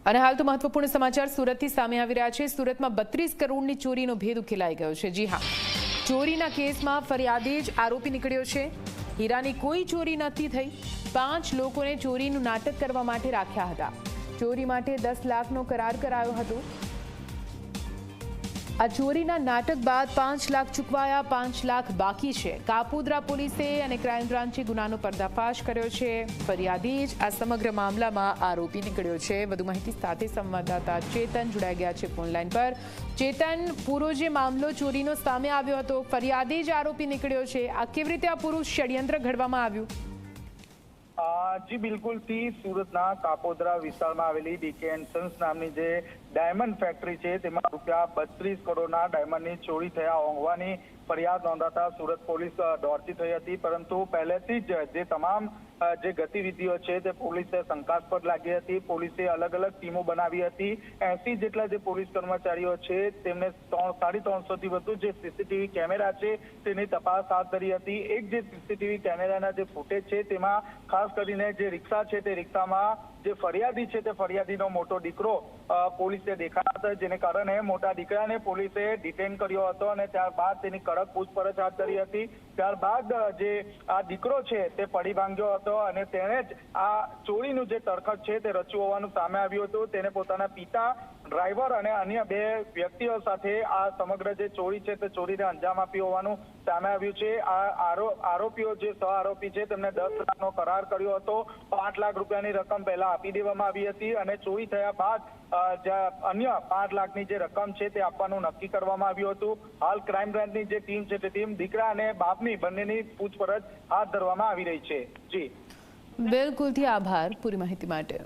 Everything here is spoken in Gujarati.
અને હાલ તો મહત્વપૂર્ણ સમાચાર સુરતથી સામે આવી રહ્યા છે। સુરતમાં 32 કરોડની ચોરીનો ભેદ ઉકેલાઈ ગયો છે। જી હા, ચોરીના કેસમાં ફરિયાદી જ આરોપી નીકળ્યો છે। હીરાની કોઈ ચોરી નથી થઈ। 5 લોકોને ચોરીનું નાટક કરવા માટે રાખ્યા હતા। ચોરી માટે 10 લાખનો કરાર કરાયો હતો। આ ચોરીના નાટક બાદ 5 લાખ ચૂકવાયા, 5 લાખ બાકી છે। કાપોદ્રા પોલીસે અને ક્રાઇમ બ્રાન્ચે ગુનાનો પર્દાફાશ કર્યો છે। ફરિયાદી જ આ સમગ્ર મામલામાં આરોપી નીકળ્યો છે। વધુ માહિતી સાથે સંવાદદાતા ચેતન જોડાઈ ગયા છે ફોન લાઈન પર। ચેતન, પૂરો જે મામલો ચોરીનો સામે આવ્યો હતો, ફરિયાદી જ આરોપી નીકળ્યો છે, આ કેવી રીતે આ પૂરું ષડયંત્ર ઘડવામાં આવ્યું? જી બિલકુલ થી સુરતના કાપોદ્રા વિસ્તારમાં આવેલી ડીકે એન્ડ સન્સ નામની જે ડાયમંડ ફેક્ટરી છે તેમાં રૂપિયા 32 કરોડના ડાયમંડની ચોરી થયા હોવાની ફરિયાદ નોંધાતા સુરત પોલીસ દોડતી થઈ હતી। પરંતુ પહેલેથી જ જે તમામ જે ગતિવિધિઓ છે તે પોલીસે શંકાસ્પદ લાગી હતી। પોલીસે અલગ અલગ ટીમો બનાવી હતી। 80 જેટલા જે પોલીસ કર્મચારીઓ છે તેમને 350 થી વધુ જે સીસીટીવી કેમેરા છે તેની તપાસ હાથ ધરી હતી। એક જે સીસીટીવી કેમેરાના જે ફૂટેજ છે તેમાં ખાસ કરીને જે રિક્ષા છે તે રિક્ષામાં જે ફરિયાદી છે તે ફરિયાદીનો મોટો દીકરો પોલીસે દેખાયા હતા, જેને કારણે મોટા દીકરાને પોલીસે ડિટેન કર્યો હતો અને ત્યારબાદ તેની કડક પૂછપરછ હાથ ધરી હતી। ત્યારબાદ જે આ દીકરો છે તે પડી ભાંગ્યો હતો અને તેણે જ આ ચોરીનું જે તરખટ છે તે રચ્યું હોવાનું સામે આવ્યું હતું। તેને પોતાના પિતા, ડ્રાઈવર અને અન્ય 2 વ્યક્તિઓ સાથે આ સમગ્ર જે ચોરી છે તે ચોરીને અંજામ આપ્યો હોવાનું સામે આવ્યું છે। આ આરોપીઓ જે સહ આરોપી છે તેમને 10 લાખનો કરાર કર્યો હતો। 5 લાખ રૂપિયાની રકમ પહેલા આપી દેવામાં આવી હતી અને ચોરી થયા બાદ અન્ય 5 લાખની જે રકમ છે તે આપવાનું નક્કી કરવામાં આવ્યું હતું। હાલ ક્રાઇમ બ્રાન્ચની જે ટીમ છે તે ટીમ દીકરા અને બાપની બંનેની પૂછપરછ હાથ ધરવામાં આવી રહી છે। જી બિલકુલથી આભાર પૂરી માહિતી માટે।